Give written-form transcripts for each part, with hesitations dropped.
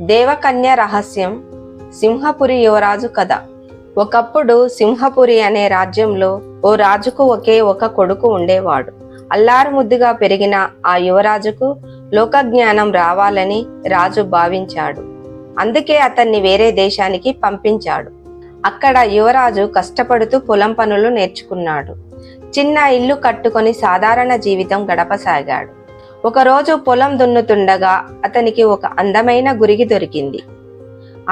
దేవకన్య రహస్యం. సింహపురి యువరాజు కథ. ఒకప్పుడు సింహపురి అనే రాజ్యంలో ఓ రాజుకు ఒకే ఒక కొడుకు ఉండేవాడు. అల్లారు ముద్దుగా పెరిగిన ఆ యువరాజుకు లోకజ్ఞానం రావాలని రాజు భావించాడు. అందుకే అతన్ని వేరే దేశానికి పంపించాడు. అక్కడ యువరాజు కష్టపడుతూ పొలం పనులు నేర్చుకున్నాడు. చిన్న ఇల్లు కట్టుకొని సాధారణ జీవితం గడపసాగాడు. ఒకరోజు పొలం దున్నుతుండగా అతనికి ఒక అందమైన గురిగి దొరికింది.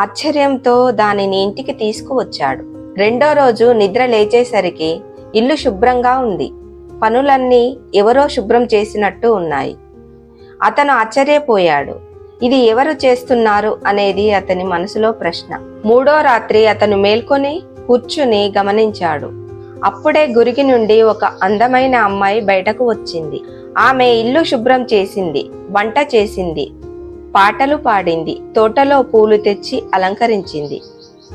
ఆశ్చర్యంతో దానిని ఇంటికి తీసుకువచ్చాడు. రెండో రోజు నిద్ర లేచేసరికి ఇల్లు శుభ్రంగా ఉంది. పనులన్నీ ఎవరో శుభ్రం చేసినట్టు ఉన్నాయి. అతను ఆశ్చర్యపోయాడు. ఇది ఎవరు చేస్తున్నారు అనేది అతని మనసులో ప్రశ్న. మూడో రాత్రి అతను మేల్కొని కూర్చుని గమనించాడు. అప్పుడే గురికి నుండి ఒక అందమైన అమ్మాయి బయటకు వచ్చింది. ఆమె ఇల్లు శుభ్రం చేసింది, వంట చేసింది, పాటలు పాడింది, తోటలో పూలు తెచ్చి అలంకరించింది.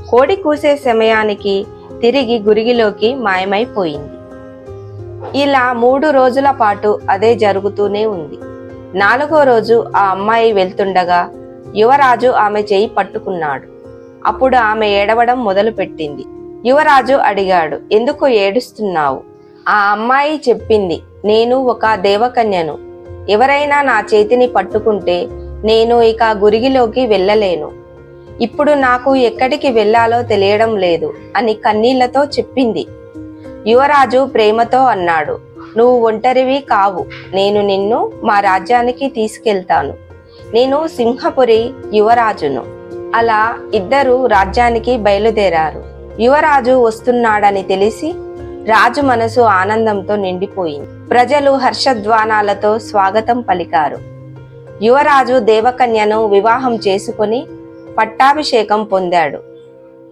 కోడి కూసే సమయానికి తిరిగి గురిగిలోకి మాయమైపోయింది. ఇలా 3 రోజుల పాటు అదే జరుగుతూనే ఉంది. 4వ రోజు ఆ అమ్మాయి వెళ్తుండగా యువరాజు ఆమె చేయి పట్టుకున్నాడు. అప్పుడు ఆమె ఏడవడం మొదలుపెట్టింది. యువరాజు అడిగాడు, ఎందుకు ఏడుస్తున్నావు? ఆ అమ్మాయి చెప్పింది, నేను ఒక దేవకన్యను. ఎవరైనా నా చేతిని పట్టుకుంటే నేను ఇక గురిగిలోకి వెళ్ళలేను. ఇప్పుడు నాకు ఎక్కడికి వెళ్ళాలో తెలియడం లేదు అని కన్నీళ్లతో చెప్పింది. యువరాజు ప్రేమతో అన్నాడు, నువ్వు ఒంటరివి కావు. నేను నిన్ను మా రాజ్యానికి తీసుకెళ్తాను. నేను సింహపురి యువరాజును. అలా ఇద్దరు రాజ్యానికి బయలుదేరారు. యువరాజు వస్తున్నాడని తెలిసి రాజు మనసు ఆనందంతో నిండిపోయింది. ప్రజలు హర్షధ్వానాలతో స్వాగతం పలికారు. యువరాజు దేవకన్యను వివాహం చేసుకుని పట్టాభిషేకం పొందాడు.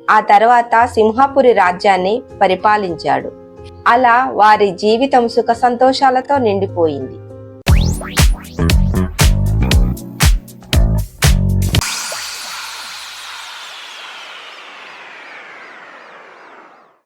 ఆ తర్వాత సింహపురి రాజ్యాన్ని పరిపాలించాడు. అలా వారి జీవితం సుఖ సంతోషాలతో నిండిపోయింది.